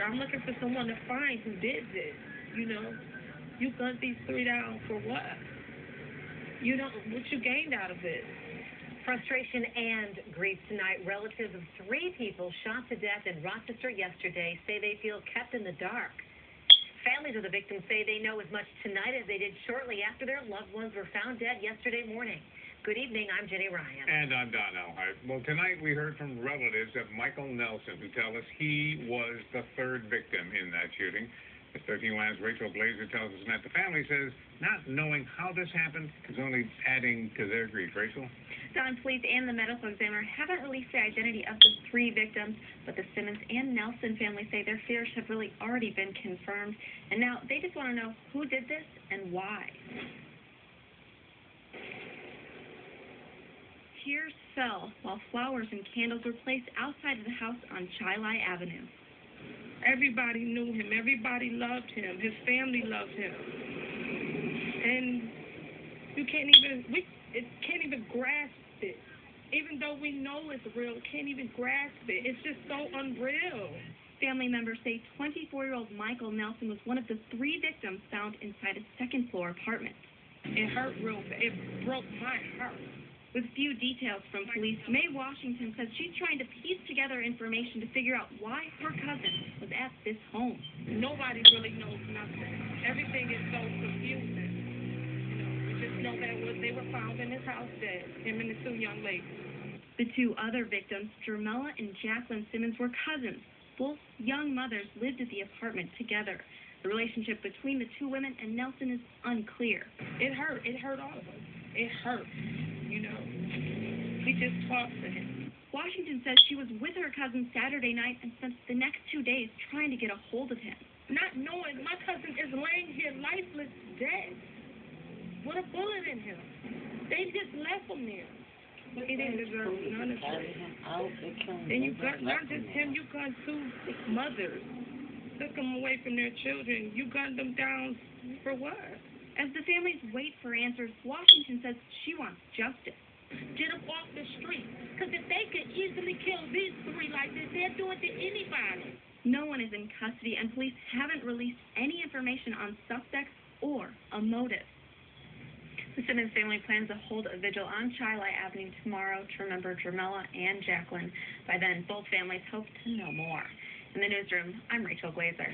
I'm looking for someone to find who did this. You know, you gunned these three down for what? You don't. What you gained out of it? Frustration and grief tonight. Relatives of three people shot to death in Rochester yesterday say they feel kept in the dark. Families of the victims say they know as much tonight as they did shortly after their loved ones were found dead yesterday morning. Good evening, I'm Jenny Ryan. And I'm Don Elhart. Well, tonight we heard from relatives of Michael Nelson who tell us he was the third victim in that shooting. As 13 Land's Rachel Glazer tells us that the family says not knowing how this happened is only adding to their grief. Rachel? Don, police and the medical examiner haven't released the identity of the three victims, but the Simmons and Nelson family say their fears have really already been confirmed, and now they just want to know who did this and why. Tears fell while flowers and candles were placed outside of the house on Chilai Avenue. Everybody knew him. Everybody loved him. His family loved him. And you can't even grasp it. Even though we know it's real, can't even grasp it. It's just so unreal. Family members say 24-year-old Michael Nelson was one of the three victims found inside a second-floor apartment. It hurt real bad. It broke my heart. With few details from police, Mae Washington says she's trying to piece together information to figure out why her cousin was at this home. Nobody really knows nothing. Everything is so confusing. We just know that they were found in his house dead, him and the two young ladies. The two other victims, Jermella and Jacqueline Simmons, were cousins. Both young mothers lived at the apartment together. The relationship between the two women and Nelson is unclear. It hurt. It hurt all of us. It hurt. We just talked to him. Washington says she was with her cousin Saturday night and spent the next 2 days trying to get a hold of him. Not knowing my cousin is laying here lifeless, dead, with a bullet in him. They just left him there. He didn't deserve none of it. And you got not just him, you got two mothers. Took them away from their children. You gunned them down for what? As the families wait for answers, Washington says she wants justice. Get them off the street. Because if they could easily kill these three like this, they'd do it to anybody. No one is in custody, and police haven't released any information on suspects or a motive. The Simmons family plans to hold a vigil on Chilai Avenue tomorrow to remember Jermella and Jacqueline. By then, both families hope to know more. In the newsroom, I'm Rachel Glazer.